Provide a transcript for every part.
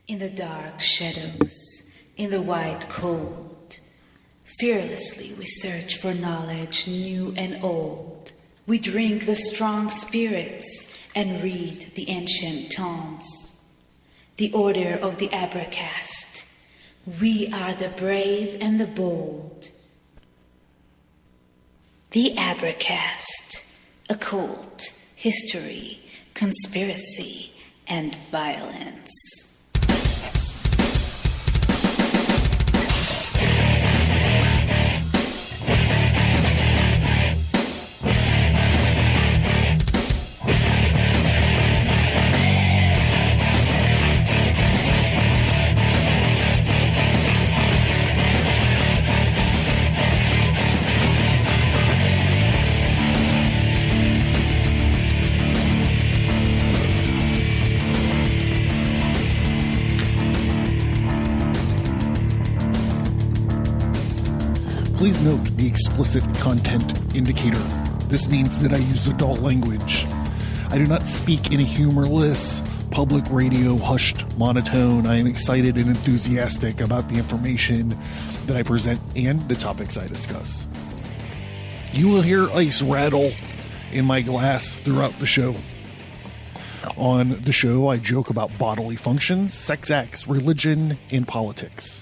In the dark shadows, in the white cold, fearlessly we search for knowledge new and old. We drink the strong spirits and read the ancient tomes. The order of the Abracast. We are the brave and the bold. The Abracast. Occult, history, conspiracy, and violence. Please note the explicit content indicator. This means that I use adult language. I do not speak in a humorless, public radio hushed monotone. I am excited and enthusiastic about the information that I present and the topics I discuss. You will hear ice rattle in my glass throughout the show. On the show, I joke about bodily functions, sex acts, religion, and politics.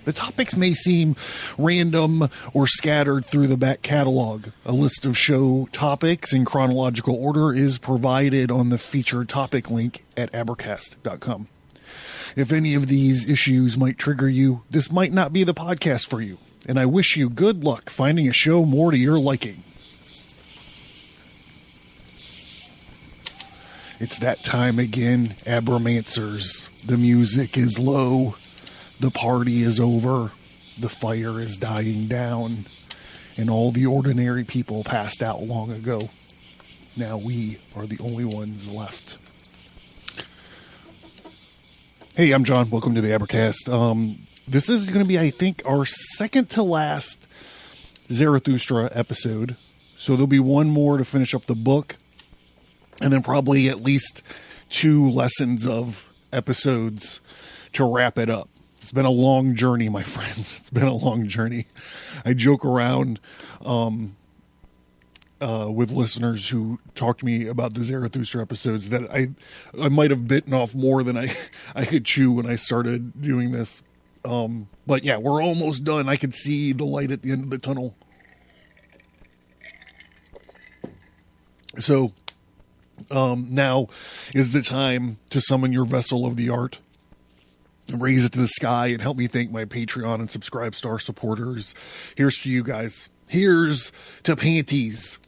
The topics may seem random or scattered through the back catalog. A list of show topics in chronological order is provided on the featured topic link at Advertise.com. If any of these issues might trigger you, this might not be the podcast for you, and I wish you good luck finding a show more to your liking. It's that time again, Abramancers. The music is low. The party is over, the fire is dying down, and all the ordinary people passed out long ago. Now we are the only ones left. Hey, I'm John. Welcome to the Abercast. This is going to be, I think, our second to last Zarathustra episode. So there'll be one more to finish up the book, and then probably at least 2 lessons of episodes to wrap it up. It's been a long journey, my friends. It's been a long journey. I joke around with listeners who talk to me about the Zarathustra episodes that I might have bitten off more than I could chew when I started doing this. But yeah, we're almost done. I could see the light at the end of the tunnel. So now is the time to summon your vessel of the art. Raise it to the sky and help me thank my Patreon and Subscribe Star supporters. Here's to you guys. Here's to panties.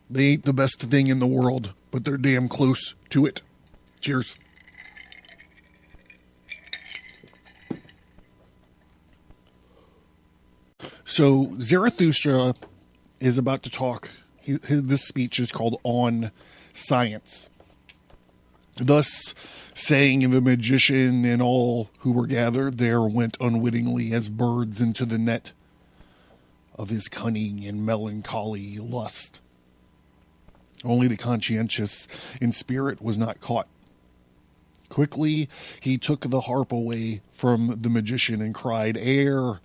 They ain't the best thing in the world, but they're damn close to it. Cheers. So Zarathustra is about to talk. This speech is called On Science. Thus, saying the magician and all who were gathered there went unwittingly as birds into the net of his cunning and melancholy lust. Only the conscientious in spirit was not caught. Quickly he took the harp away from the magician and cried, "Air,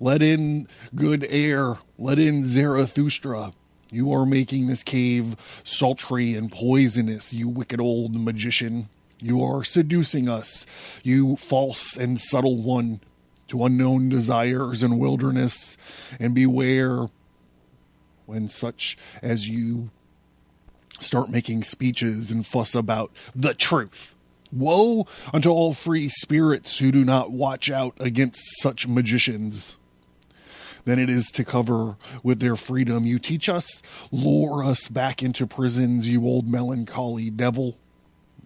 let in good air, let in Zarathustra. You are making this cave sultry and poisonous, you wicked old magician. You are seducing us, you false and subtle one, to unknown desires and wilderness, and beware when such as you start making speeches and fuss about the truth. Woe unto all free spirits who do not watch out against such magicians. Than it is to cover with their freedom. You teach us, lure us back into prisons, you old melancholy devil.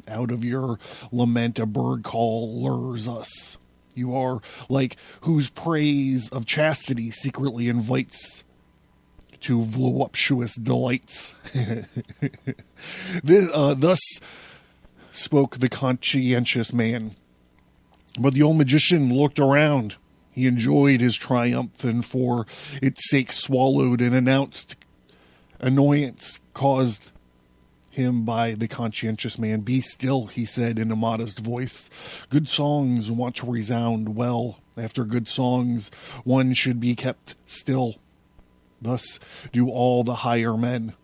Out of your lament a bird call lures us. You are like whose praise of chastity secretly invites to voluptuous delights. Thus spoke the conscientious man. But the old magician looked around. He enjoyed his triumph and for its sake swallowed and announced annoyance caused him by the conscientious man. "Be still," he said in a modest voice. "Good songs want to resound well. After good songs, one should be kept still. Thus do all the higher men.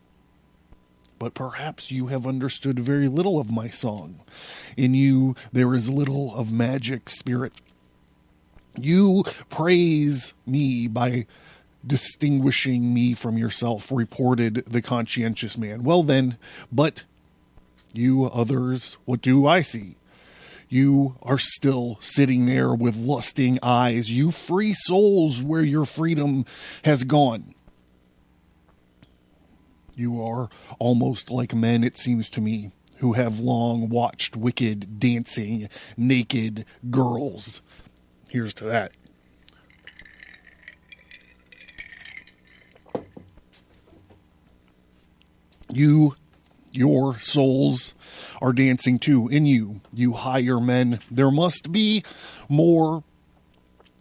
But perhaps you have understood very little of my song. In you there is little of magic spirit. You praise me by distinguishing me from yourself," reported the conscientious man. "Well then, but you others, what do I see? You are still sitting there with lusting eyes, you free souls where your freedom has gone. You are almost like men, it seems to me, who have long watched wicked, dancing, naked girls." Here's to that. Your souls are dancing too. In you, you higher men, there must be more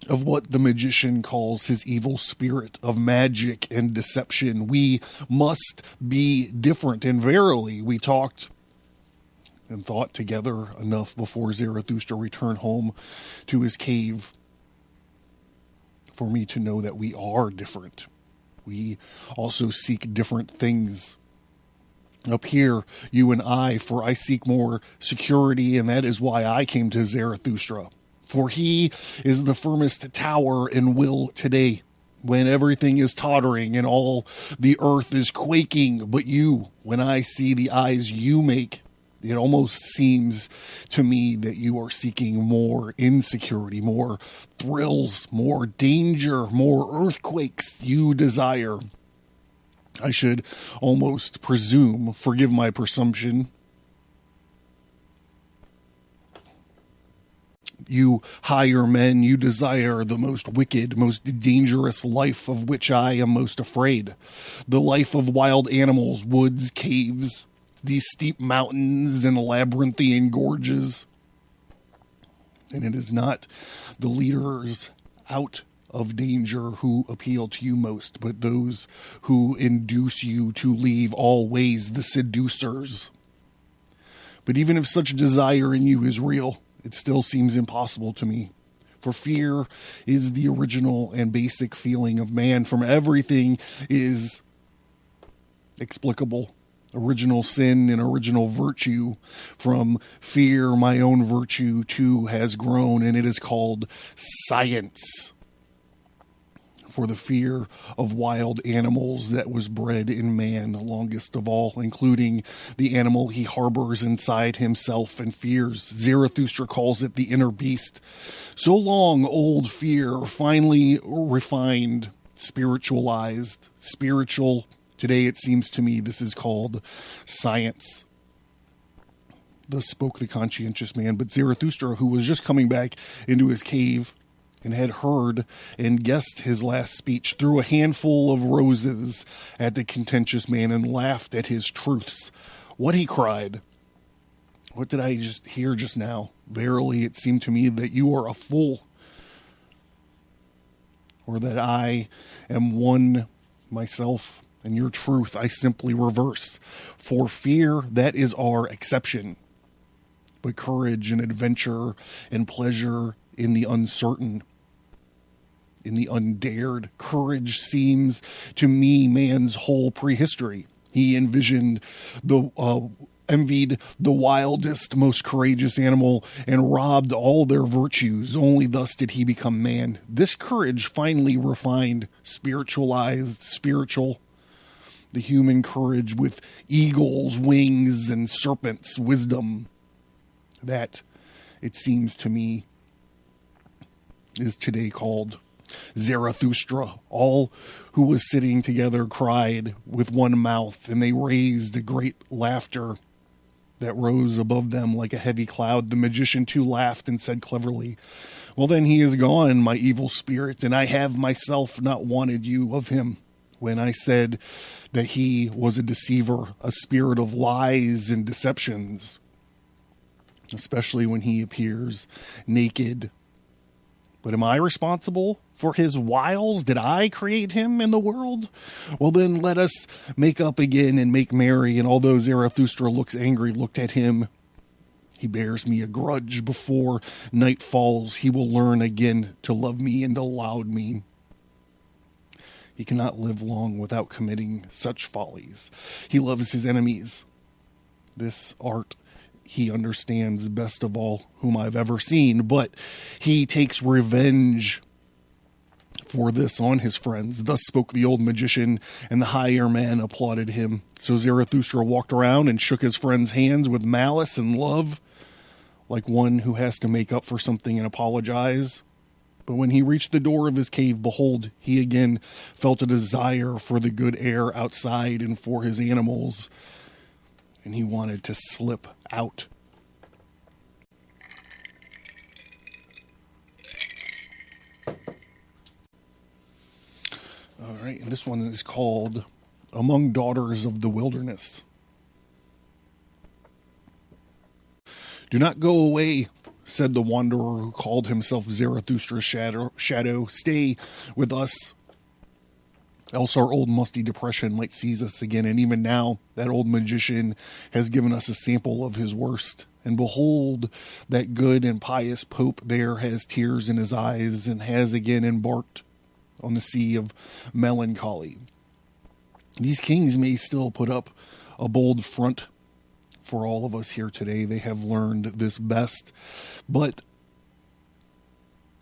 of what the magician calls his evil spirit of magic and deception. We must be different. And verily, we talked and thought together enough before Zarathustra returned home to his cave for me to know that we are different. We also seek different things. Up here, you and I, for I seek more security, and that is why I came to Zarathustra. For he is the firmest tower in will today, when everything is tottering and all the earth is quaking. But you, when I see the eyes you make, it almost seems to me that you are seeking more insecurity, more thrills, more danger, more earthquakes you desire. I should almost presume, forgive my presumption, you higher men, you desire the most wicked, most dangerous life of which I am most afraid. The life of wild animals, woods, caves, these steep mountains and labyrinthian gorges. And it is not the leaders out of danger who appeal to you most, but those who induce you to leave all ways, the seducers. But even if such desire in you is real, it still seems impossible to me. For fear is the original and basic feeling of man. From everything is explicable. Original sin and original virtue. From fear, my own virtue too has grown, and it is called science. For the fear of wild animals that was bred in man, the longest of all, including the animal he harbors inside himself and fears. Zarathustra calls it the inner beast. So long, old fear, finally refined, spiritualized, spiritual. Today, it seems to me, this is called science. Thus spoke the conscientious man. But Zarathustra, who was just coming back into his cave and had heard and guessed his last speech, threw a handful of roses at the contentious man and laughed at his truths. What, he cried, what did I just hear just now? Verily, it seemed to me that you are a fool, or that I am one myself, and your truth I simply reverse. For fear, that is our exception, but courage and adventure and pleasure in the uncertain, in the undared. Courage seems to me man's whole prehistory. He envisioned envied the wildest, most courageous animal and robbed all their virtues. Only thus did he become man. This courage finally refined, spiritualized, spiritual. The human courage with eagles' wings and serpents' wisdom. That, it seems to me, is today called Zarathustra. All who was sitting together cried with one mouth, and they raised a great laughter that rose above them like a heavy cloud. The magician too laughed and said cleverly, well then he is gone, my evil spirit, and I have myself not wanted you of him when I said that he was a deceiver, a spirit of lies and deceptions, especially when he appears naked But am I responsible for his wiles? Did I create him in the world? Well, then let us make up again and make merry. And although Zarathustra looks angry, looked at him, he bears me a grudge. Before night falls, he will learn again to love me and to laud me. He cannot live long without committing such follies. He loves his enemies. This art he understands best of all whom I've ever seen, but he takes revenge for this on his friends. Thus spoke the old magician, and the higher man applauded him. So Zarathustra walked around and shook his friends' hands with malice and love, like one who has to make up for something and apologize. But when he reached the door of his cave, behold, he again felt a desire for the good air outside and for his animals, and he wanted to slip out. All right, and this one is called Among Daughters of the Wilderness. Do not go away, said the wanderer who called himself Zarathustra's shadow. Stay with us, else our old musty depression might seize us again. And even now, that old magician has given us a sample of his worst. And behold, that good and pious pope there has tears in his eyes and has again embarked on the sea of melancholy. These kings may still put up a bold front for all of us here today. They have learned this best. But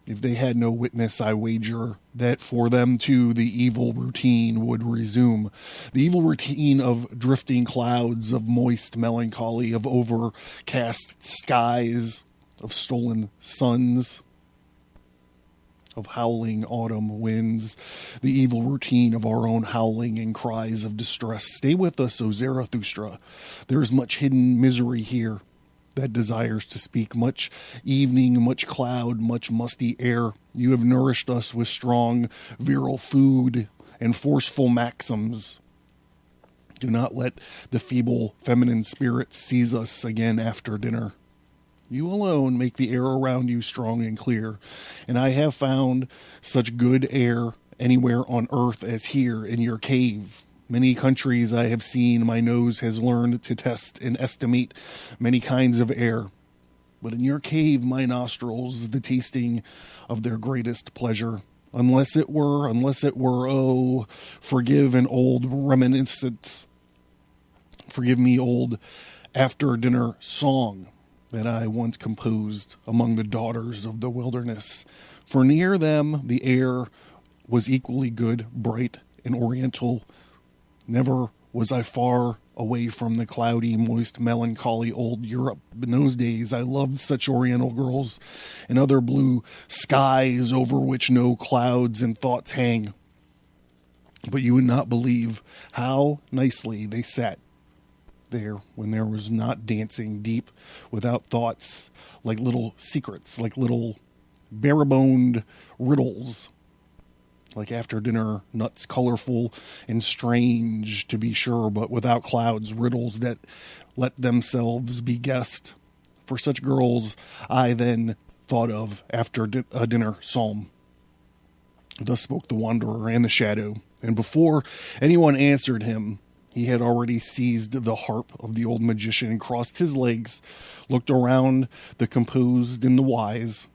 if they had no witness, I wager that for them too the evil routine would resume. The evil routine of drifting clouds, of moist melancholy, of overcast skies, of stolen suns, of howling autumn winds, the evil routine of our own howling and cries of distress. Stay with us, O Zarathustra. There is much hidden misery here that desires to speak, much evening, much cloud, much musty air. You have nourished us with strong, virile food and forceful maxims. Do not let the feeble feminine spirit seize us again after dinner. You alone make the air around you strong and clear, and I have found such good air anywhere on earth as here in your cave. Many countries I have seen, my nose has learned to test and estimate many kinds of air. But in your cave, my nostrils, the tasting of their greatest pleasure. Unless it were, oh, forgive an old reminiscence. Forgive me old after-dinner song that I once composed among the daughters of the wilderness. For near them the air was equally good, bright, and oriental. Never was I far away from the cloudy, moist, melancholy old Europe. In those days I loved such oriental girls and other blue skies over which no clouds and thoughts hang. But you would not believe how nicely they sat there when there was not dancing, deep without thoughts, like little secrets, like little bare-boned riddles, like after dinner nuts, colorful and strange to be sure, but without clouds, riddles that let themselves be guessed. For such girls I then thought of after a dinner psalm. Thus spoke the wanderer and the shadow, and before anyone answered him, he had already seized the harp of the old magician, crossed his legs, looked around the composed and the wise.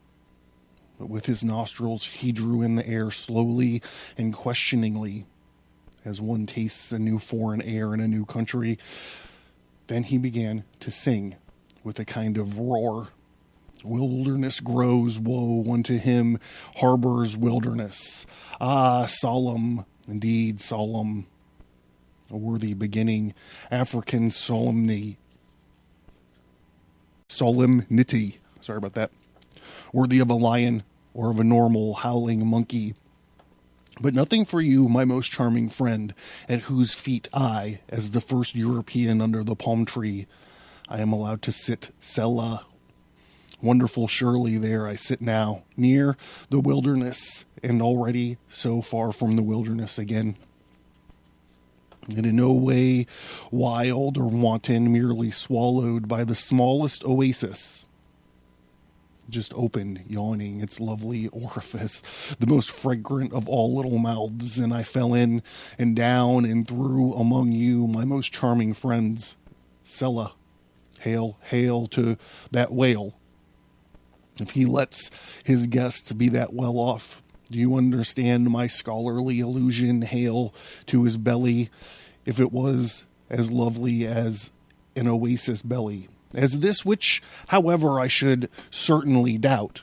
But with his nostrils he drew in the air slowly and questioningly, as one tastes a new foreign air in a new country. Then he began to sing with a kind of roar. Wilderness grows, woe unto him, harbors wilderness. Ah, solemn, indeed solemn. A worthy beginning, African solemnity. Sorry about that. Worthy of a lion or of a normal howling monkey. But nothing for you, my most charming friend, at whose feet I, as the first European under the palm tree, I am allowed to sit, Selah. Wonderful surely there I sit now, near the wilderness, and already so far from the wilderness again. And in no way wild or wanton, merely swallowed by the smallest oasis just opened, yawning its lovely orifice, the most fragrant of all little mouths, and I fell in and down and through among you, my most charming friends. Sella, hail, hail to that whale. If he lets his guests be that well off, do you understand my scholarly allusion? Hail to his belly, if it was as lovely as an oasis belly. As this which, however, I should certainly doubt.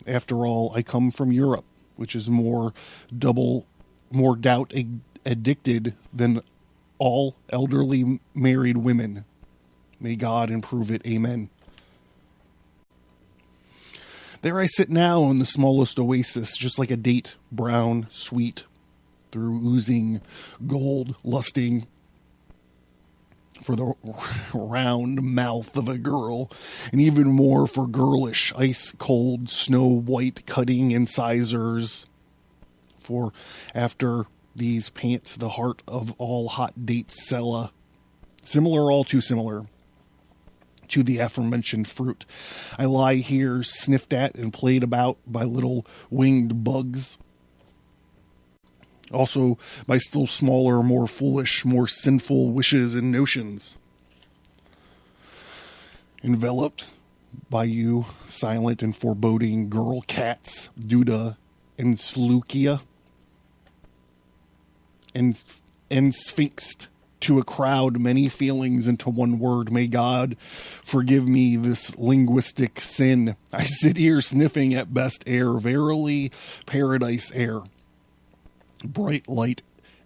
After all, I come from Europe, which is more doubt addicted than all elderly married women. May God improve it. Amen. There I sit now in the smallest oasis, just like a date, brown, sweet, through oozing gold, lusting for the round mouth of a girl, and even more for girlish, ice-cold, snow-white cutting incisors. For after these pants the heart of all hot dates Sella, similar, all too similar, to the aforementioned fruit. I lie here, sniffed at and played about by little winged bugs. Also by still smaller, more foolish, more sinful wishes and notions. Enveloped by you, silent and foreboding girl cats, Duda and Slukia, and sphinxed to a crowd many feelings into one word. May God forgive me this linguistic sin. I sit here sniffing at best air, verily paradise air. Bright light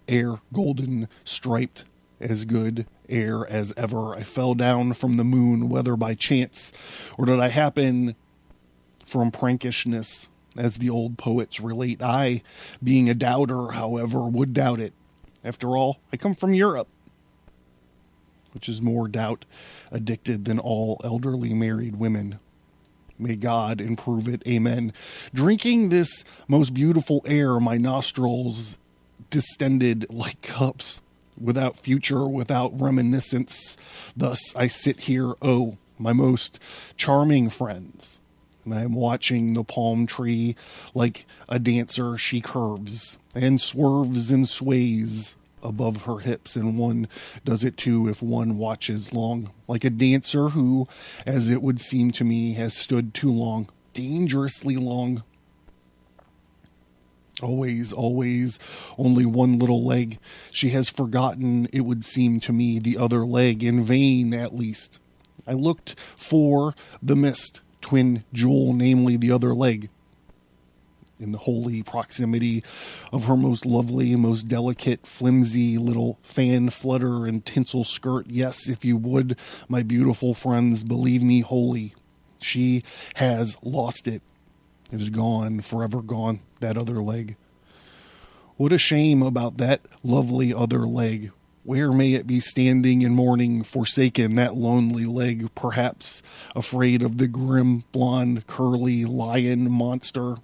air, golden striped, as good air as ever. I fell down from the moon, whether by chance or did I happen from prankishness, as the old poets relate. I, being a doubter, however, would doubt it. After all, I come from Europe, which is more doubt addicted than all elderly married women. May God improve it. Amen. Drinking this most beautiful air, my nostrils distended like cups, without future, without reminiscence. Thus I sit here, oh, my most charming friends. And I am watching the palm tree like a dancer. She curves and swerves and sways above her hips, and one does it too if one watches long, like a dancer who, as it would seem to me, has stood too long, dangerously long. Always, always, only one little leg. She has forgotten, it would seem to me, the other leg, in vain at least. I looked for the missed twin jewel, namely the other leg, in the holy proximity of her most lovely, most delicate, flimsy little fan flutter and tinsel skirt. Yes, if you would, my beautiful friends, believe me wholly, she has lost it. It is gone, forever gone, that other leg. What a shame about that lovely other leg. Where may it be standing in mourning, forsaken, that lonely leg, perhaps afraid of the grim, blonde, curly lion monster?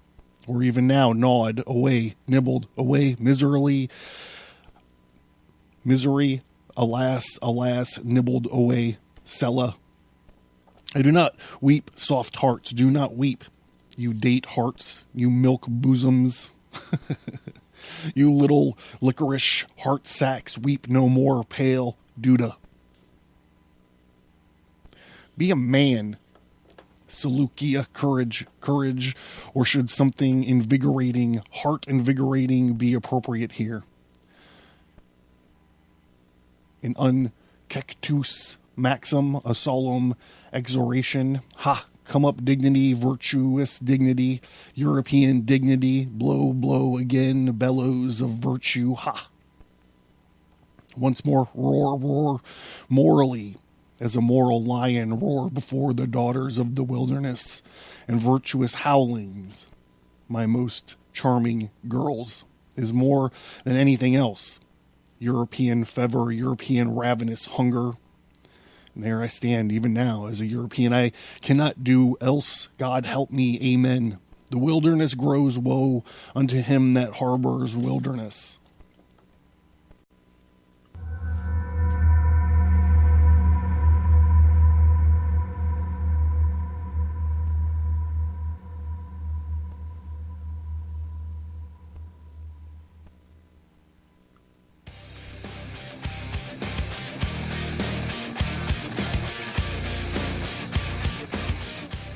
Or even now, gnawed away, nibbled away, misery, alas, alas, nibbled away, Sella. I do not weep, soft hearts, do not weep, you date hearts, you milk bosoms, you little licorice heart sacks, weep no more, pale Duda. Be a man. Salukia, courage, or should something invigorating, heart invigorating be appropriate here? An uncactus maxim, a solemn exhortation. Ha, come up dignity, virtuous dignity, European dignity, blow, blow again, bellows of virtue. Ha. Once more, roar, roar, morally. As a moral lion roar before the daughters of the wilderness, and virtuous howlings, my most charming girls, is more than anything else. European fever, European ravenous hunger. And there I stand even now as a European. I cannot do else. God help me. Amen. The wilderness grows woe unto him that harbors wilderness.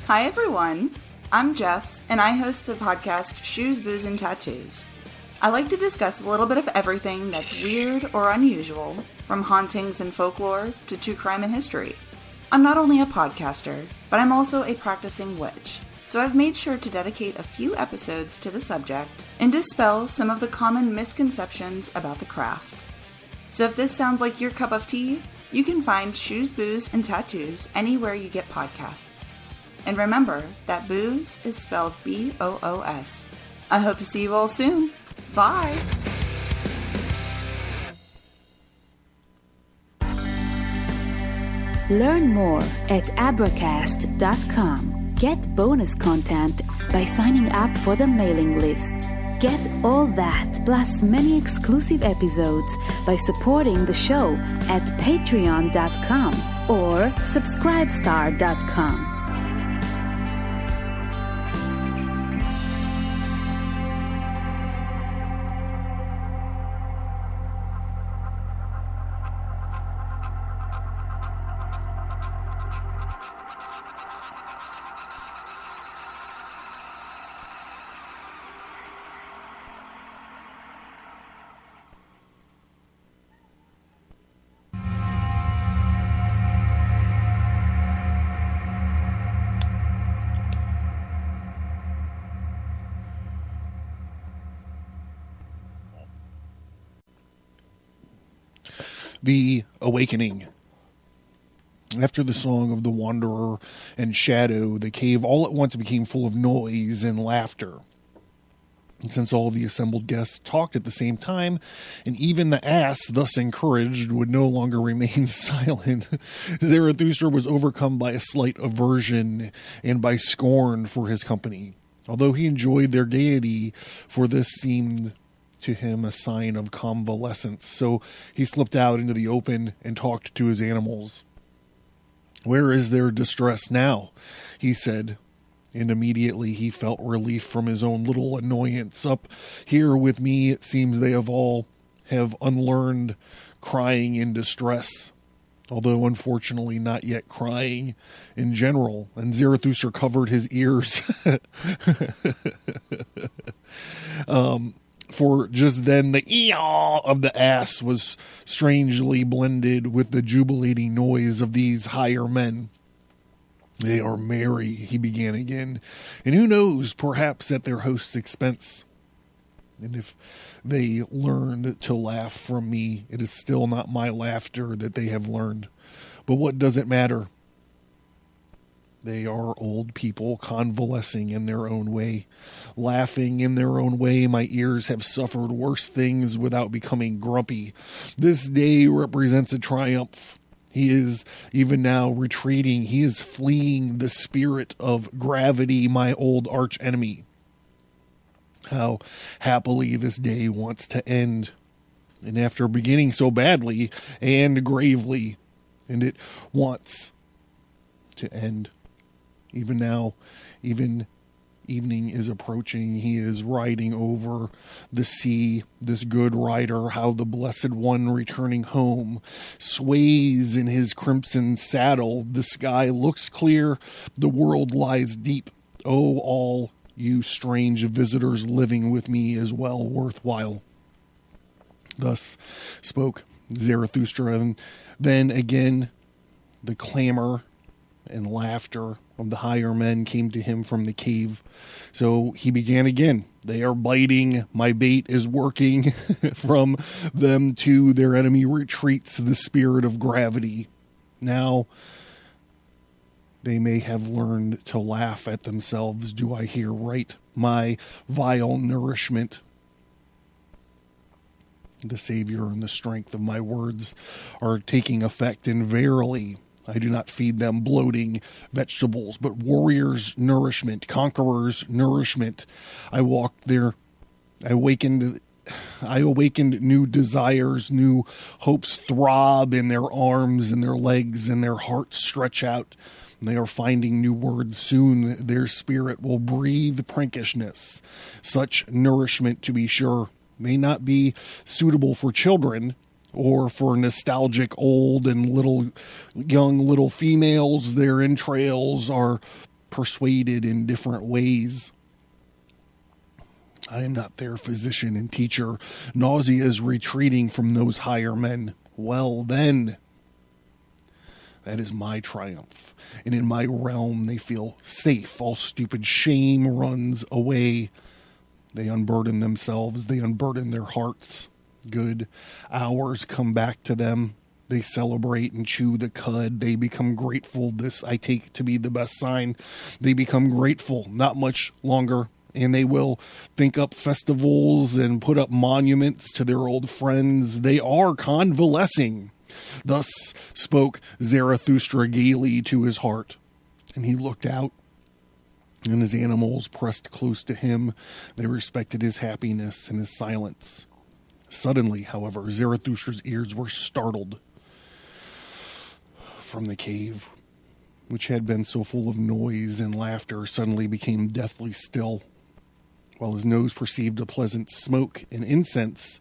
Hi everyone, I'm Jess, and I host the podcast Shoes, Booze, and Tattoos. I like to discuss a little bit of everything that's weird or unusual, from hauntings and folklore to true crime and history. I'm not only a podcaster, but I'm also a practicing witch, so I've made sure to dedicate a few episodes to the subject and dispel some of the common misconceptions about the craft. So if this sounds like your cup of tea, you can find Shoes, Booze, and Tattoos anywhere you get podcasts. And remember that booze is spelled B-O-O-S. I hope to see you all soon. Bye! Learn more at abracast.com. Get bonus content by signing up for the mailing list. Get all that plus many exclusive episodes by supporting the show at patreon.com or subscribestar.com. The Awakening. After the song of the Wanderer and Shadow, the cave all at once became full of noise and laughter. And since all the assembled guests talked at the same time, and even the ass, thus encouraged, would no longer remain silent, Zarathustra was overcome by a slight aversion and by scorn for his company. Although he enjoyed their gaiety, for this seemed to him a sign of convalescence, so he slipped out into the open and talked to his animals. "Where is their distress now?" he said, and immediately he felt relief from his own little annoyance. "Up here with me, it seems they have unlearned crying in distress, although unfortunately not yet crying in general." And Zarathustra covered his ears. For just then the ee-aw of the ass was strangely blended with the jubilating noise of these higher men. "They are merry," he began again, "and who knows, perhaps at their host's expense. And if they learned to laugh from me, it is still not my laughter that they have learned. But what does it matter? They are old people convalescing in their own way, laughing in their own way. My ears have suffered worse things without becoming grumpy. This day represents a triumph. He is even now retreating. He is fleeing the spirit of gravity, my old arch enemy. How happily this day wants to end. And after beginning so badly and gravely, and it wants to end. Even now, even evening is approaching. He is riding over the sea, this good rider, how the Blessed One returning home sways in his crimson saddle. The sky looks clear, the world lies deep. Oh, all you strange visitors living with me is well worthwhile. Thus spoke Zarathustra, and then again the clamor and laughter of the higher men came to him from the cave. So he began again. "They are biting. My bait is working." From them to their enemy retreats the spirit of gravity. Now they may have learned to laugh at themselves. Do I hear right? My vile nourishment. The Savior and the strength of my words are taking effect, and verily I do not feed them bloating vegetables, but warriors' nourishment, conquerors' nourishment. I walked there. I awakened new desires, new hopes throb in their arms and their legs, and their hearts stretch out. And they are finding new words. Soon their spirit will breathe prankishness. Such nourishment, to be sure, may not be suitable for children, or for nostalgic old and young little females. Their entrails are persuaded in different ways. I am not their physician and teacher. Nausea is retreating from those higher men. Well, then, that is my triumph. And in my realm, they feel safe. All stupid shame runs away. They unburden themselves. They unburden their hearts. Good hours come back to them. They celebrate and chew the cud. They become grateful. This I take to be the best sign. They become grateful. Not much longer. And they will think up festivals and put up monuments to their old friends. They are convalescing. Thus spoke Zarathustra gaily to his heart. And he looked out, and his animals pressed close to him. They respected his happiness and his silence. Suddenly, however, Zarathustra's ears were startled. From the cave, which had been so full of noise and laughter, suddenly became deathly still, while his nose perceived a pleasant smoke and incense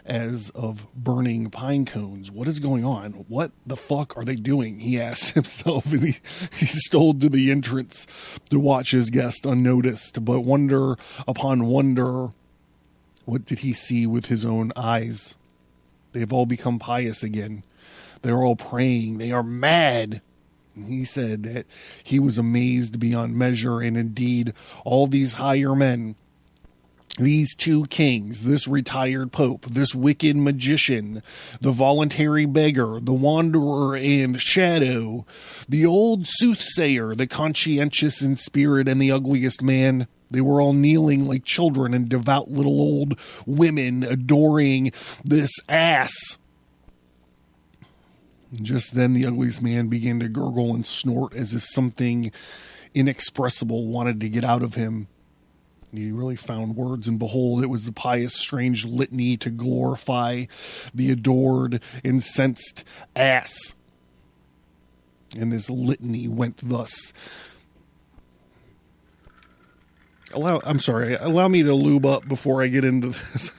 as of burning pine cones. What is going on? What the fuck are they doing? He asked himself, and he stole to the entrance to watch his guest unnoticed. But wonder upon wonder, what did he see with his own eyes? They've all become pious again. They're all praying. They are mad. And he said that he was amazed beyond measure, and indeed all these higher men, these two kings, this retired pope, this wicked magician, the voluntary beggar, the wanderer and shadow, the old soothsayer, the conscientious in spirit, and the ugliest man, they were all kneeling like children and devout little old women adoring this ass. And just then the ugliest man began to gurgle and snort as if something inexpressible wanted to get out of him. He really found words, and behold, it was the pious, strange litany to glorify the adored, incensed ass. And this litany went thus. Allow me to lube up before I get into this.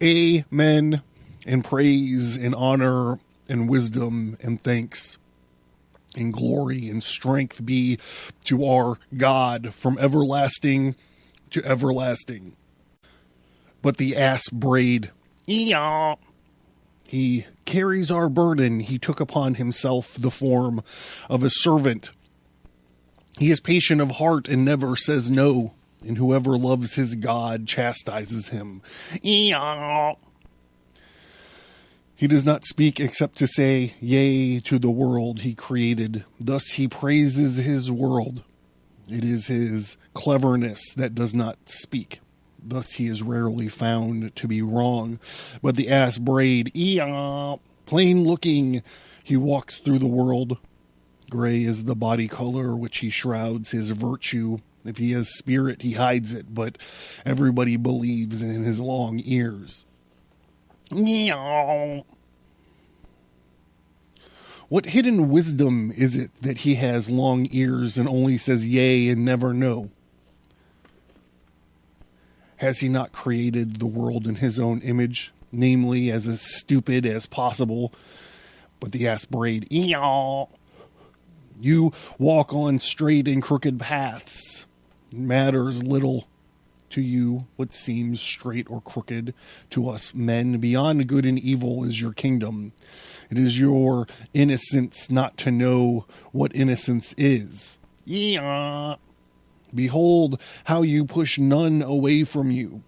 Amen, and praise, and honor, and wisdom, and thanks, and glory and strength be to our God from everlasting to everlasting. But the ass brayed, "Eeyaw." He carries our burden. He took upon himself the form of a servant. He is patient of heart and never says no. And whoever loves his God chastises him. Eeyaw. He does not speak except to say yea to the world he created. Thus he praises his world. It is his cleverness that does not speak. Thus he is rarely found to be wrong. But the ass brayed, "Eeyaw." Plain looking, he walks through the world. Gray is the body color which he shrouds his virtue. If he has spirit, he hides it, but everybody believes in his long ears. Meow. What hidden wisdom is it that he has long ears and only says yea and never no? Has he not created the world in his own image, namely as stupid as possible? But the ass brayed, "Eeyaw." You walk on straight and crooked paths. It matters little to you what seems straight or crooked to us men. Beyond good and evil is your kingdom. It is your innocence not to know what innocence is. Yeah. Behold how you push none away from you.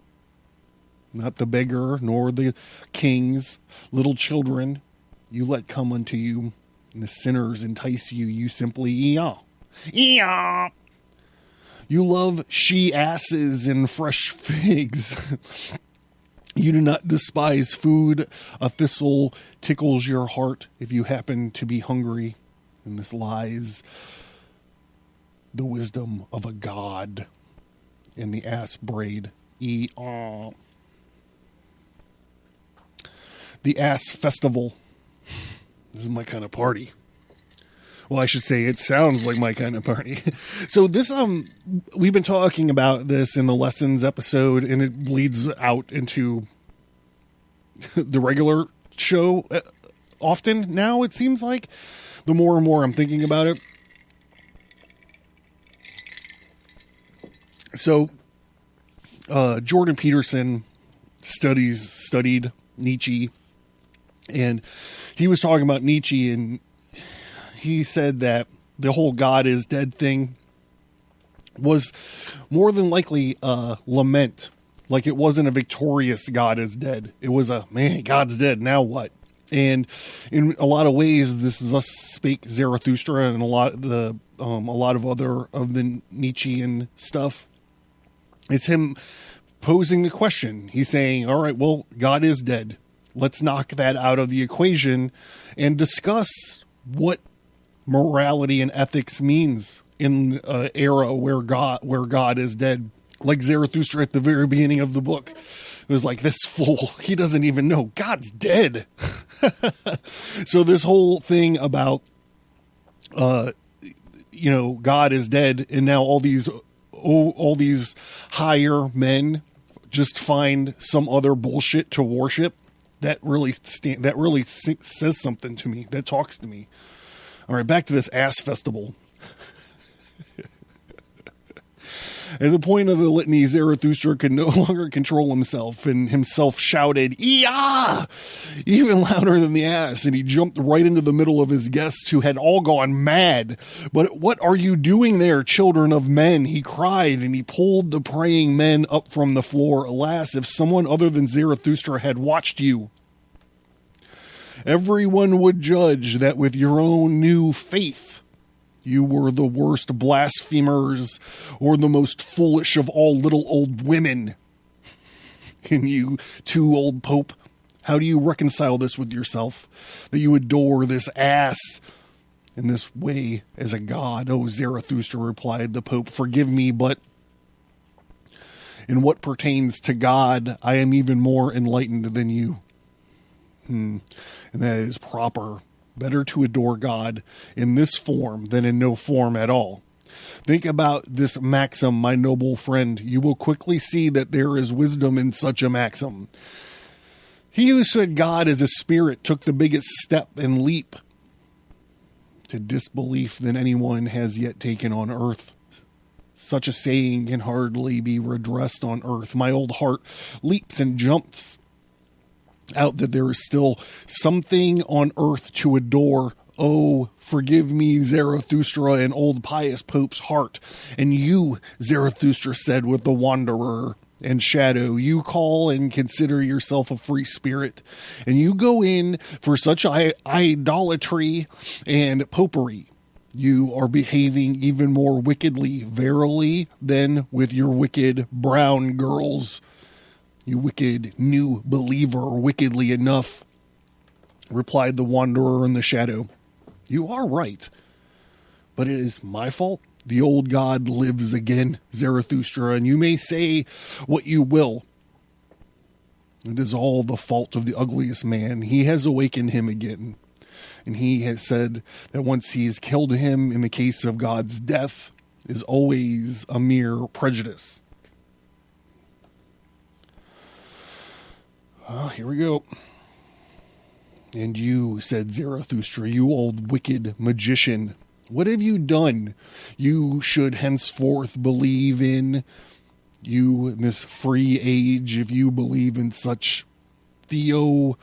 Not the beggar, nor the kings, little children you let come unto you, and the sinners entice you. You simply yeah. You love she-asses and fresh figs. You do not despise food. A thistle tickles your heart if you happen to be hungry. And this lies the wisdom of a god in the ass braid. The ass festival. This is my kind of party. Well, I should say it sounds like my kind of party. So this, we've been talking about this in the lessons episode, and it bleeds out into the regular show often now, it seems like. The more and more I'm thinking about it. So, Jordan Peterson studied Nietzsche, and he was talking about Nietzsche, and he said that the whole God is dead thing was more than likely a lament. Like, it wasn't a victorious God is dead. It was a, man, God's dead, now what? And in a lot of ways, this is us Spake, Zarathustra, and a lot of other of the Nietzschean stuff. It's him posing the question. He's saying, all right, well, God is dead. Let's knock that out of the equation and discuss what morality and ethics means in an era where God is dead. Like Zarathustra at the very beginning of the book. It was like, this fool, he doesn't even know God's dead. So this whole thing about, God is dead, and now all these higher men just find some other bullshit to worship. That really says something to me. That talks to me. All right, back to this ass festival. At the point of the litany, Zarathustra could no longer control himself, and himself shouted, "Yah!" even louder than the ass, and he jumped right into the middle of his guests, who had all gone mad. "But what are you doing there, children of men?" he cried, and he pulled the praying men up from the floor. Alas, if someone other than Zarathustra had watched you, everyone would judge that with your own new faith, you were the worst blasphemers, or the most foolish of all little old women. And you, too, old Pope, how do you reconcile this with yourself, that you adore this ass in this way as a god? "Oh, Zarathustra," replied the Pope, "forgive me, but in what pertains to God, I am even more enlightened than you. And that is proper. Better to adore God in this form than in no form at all. Think about this maxim, my noble friend. You will quickly see that there is wisdom in such a maxim. He who said God is a spirit took the biggest step and leap to disbelief than anyone has yet taken on earth. Such a saying can hardly be redressed on earth. My old heart leaps and jumps out that there is still something on earth to adore. Oh, forgive me, Zarathustra, an old pious Pope's heart. And you, Zarathustra said with the wanderer and shadow, you call and consider yourself a free spirit, and you go in for such idolatry and popery. You are behaving even more wickedly, verily, than with your wicked brown girls. You wicked new believer, wickedly enough, replied the wanderer in the shadow. You are right, but it is my fault. The old god lives again, Zarathustra, and you may say what you will. It is all the fault of the ugliest man. He has awakened him again, and he has said that once he has killed him in the case of God's death is always a mere prejudice. Here we go. And you, said Zarathustra, you old wicked magician, what have you done? You should henceforth believe in you in this free age, if you believe in such asininities.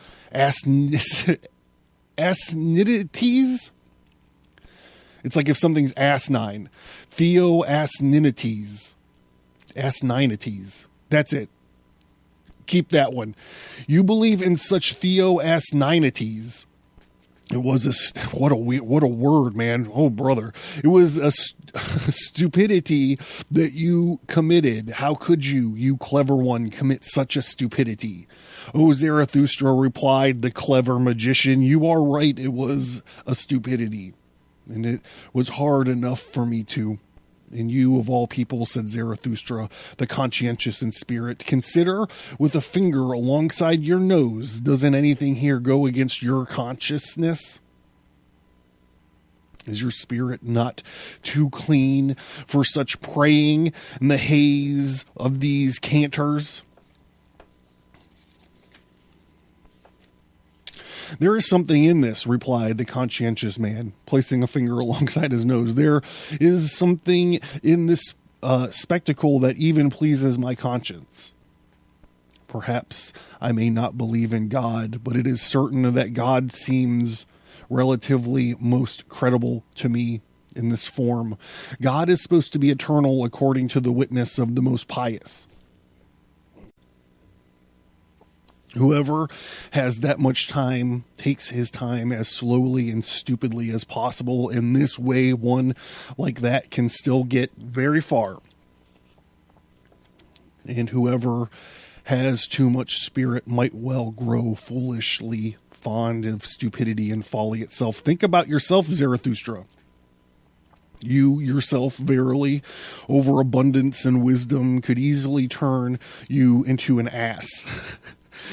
It's like if something's asinine. Asininities. That's it. Keep that one. You believe in such asininities. It was what a word, man. Oh, brother. It was a stupidity that you committed. How could you, you clever one, commit such a stupidity? Oh, Zarathustra, replied the clever magician, you are right. It was a stupidity, and it was hard enough for me to. And you, of all people, said Zarathustra, the conscientious in spirit, consider with a finger alongside your nose. Doesn't anything here go against your consciousness? Is your spirit not too clean for such praying in the haze of these cantors? There is something in this, replied the conscientious man, placing a finger alongside his nose. There is something in this spectacle that even pleases my conscience. Perhaps I may not believe in God, but it is certain that God seems relatively most credible to me in this form. God is supposed to be eternal according to the witness of the most pious. Whoever has that much time takes his time as slowly and stupidly as possible. In this way, one like that can still get very far. And whoever has too much spirit might well grow foolishly fond of stupidity and folly itself. Think about yourself, Zarathustra. You yourself, verily, overabundance and wisdom could easily turn you into an ass.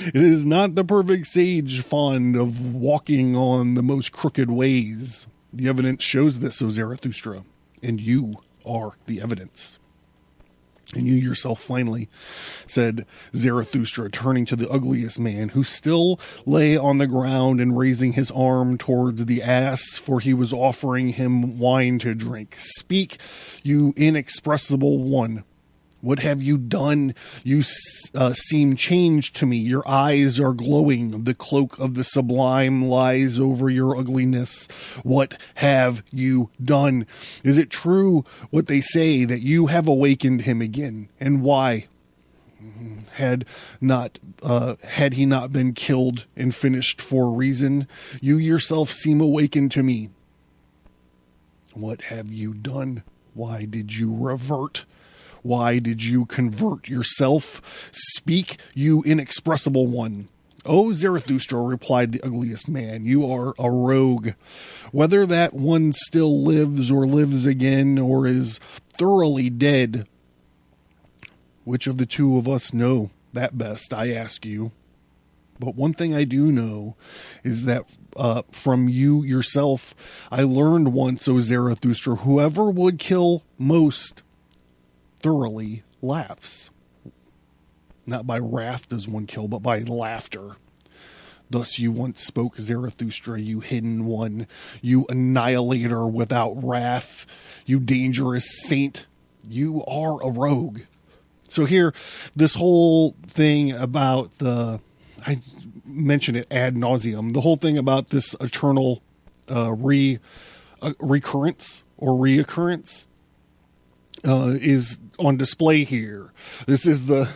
It is not the perfect sage fond of walking on the most crooked ways. The evidence shows this, O Zarathustra, and you are the evidence. And you yourself, finally, said Zarathustra, turning to the ugliest man, who still lay on the ground and raising his arm towards the ass, for he was offering him wine to drink. Speak, you inexpressible one. What have you done? You seem changed to me. Your eyes are glowing. The cloak of the sublime lies over your ugliness. What have you done? Is it true what they say, that you have awakened him again? And why? Had he not been killed and finished for a reason? You yourself seem awakened to me. What have you done? Why did you revert? Why did you convert yourself? Speak, you inexpressible one. O Zarathustra, replied the ugliest man, you are a rogue. Whether that one still lives or lives again or is thoroughly dead, which of the two of us know that best, I ask you? But one thing I do know is that from you yourself, I learned once, O Zarathustra, whoever would kill most thoroughly laughs. Not by wrath does one kill, but by laughter. Thus you once spoke, Zarathustra, you hidden one, you annihilator without wrath, you dangerous saint. You are a rogue. So here, this whole thing about I mention it ad nauseum, the whole thing about this eternal recurrence or reoccurrence is on display here. This is the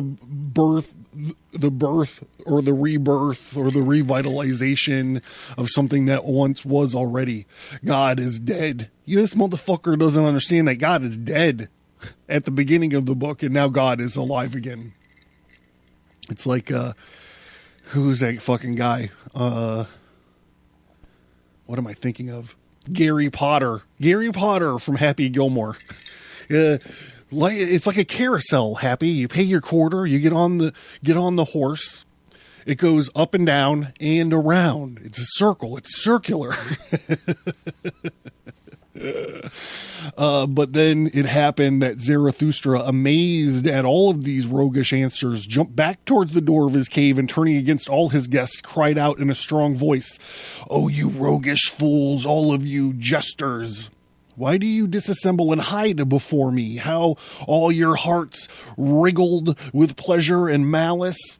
birth or the rebirth or the revitalization of something that once was already. God is dead. This motherfucker doesn't understand that God is dead at the beginning of the book, and now God is alive again. It's like, who's that fucking guy? What am I thinking of? Gary Potter from Happy Gilmore. It's like a carousel, Happy. You pay your quarter, you get on the horse. It goes up and down and around. It's a circle. It's circular. But then it happened that Zarathustra, amazed at all of these roguish answers, jumped back towards the door of his cave and, turning against all his guests, cried out in a strong voice, "Oh, you roguish fools, all of you jesters! Why do you disassemble and hide before me? How all your hearts wriggled with pleasure and malice?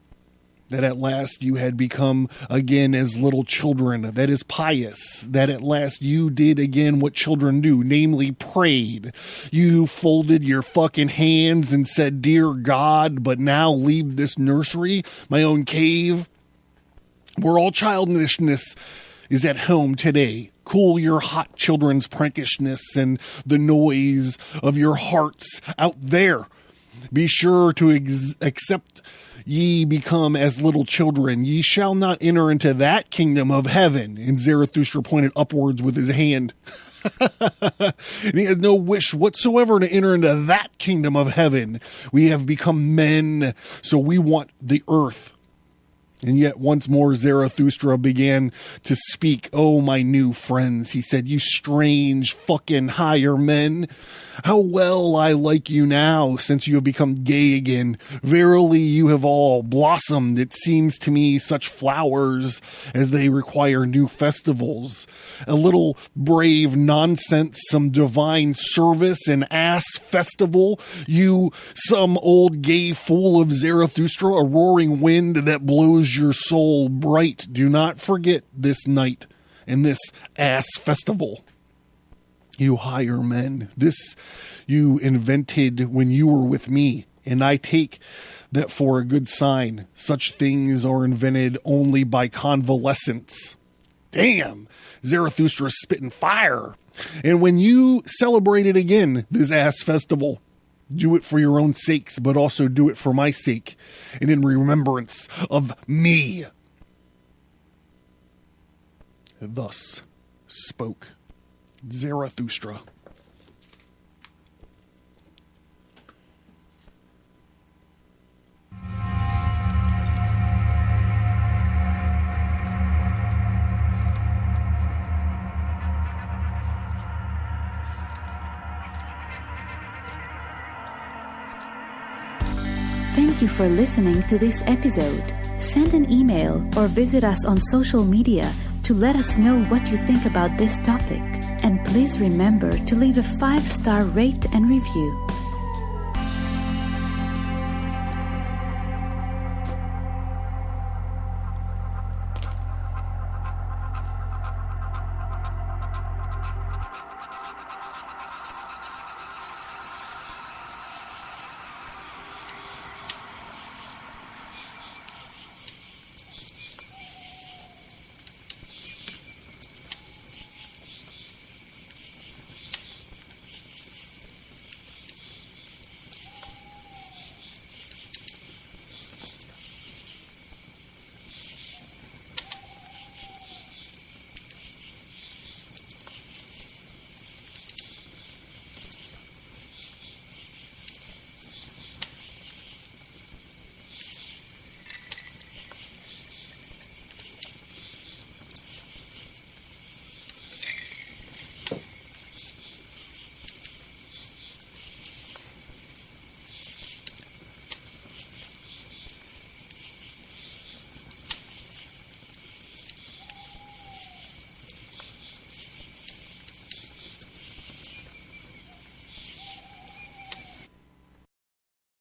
That at last you had become again as little children, that is pious, that at last you did again what children do, namely prayed. You folded your fucking hands and said, 'Dear God, but now leave this nursery, my own cave, where all childishness is at home today. Cool your hot children's prankishness and the noise of your hearts out there. Be sure to accept ye become as little children. Ye shall not enter into that kingdom of heaven." And Zarathustra pointed upwards with his hand. And he had no wish whatsoever to enter into that kingdom of heaven. We have become men, so we want the earth. And yet once more Zarathustra began to speak. "Oh, my new friends," he said, "you strange fucking higher men. How well I like you now, since you have become gay again. Verily you have all blossomed. It seems to me such flowers as they require new festivals. A little brave nonsense, some divine service, an ass festival. You, some old gay fool of Zarathustra, a roaring wind that blows your soul bright. Do not forget this night and this ass festival. You higher men, this you invented when you were with me, and I take that for a good sign. Such things are invented only by convalescence." Damn, Zarathustra is spitting fire. "And when you celebrate it again, this ass festival, do it for your own sakes, but also do it for my sake, and in remembrance of me." Thus spoke Zarathustra. Thank you for listening to this episode. Send an email or visit us on social media to let us know what you think about this topic. And please remember to leave a 5-star rate and review.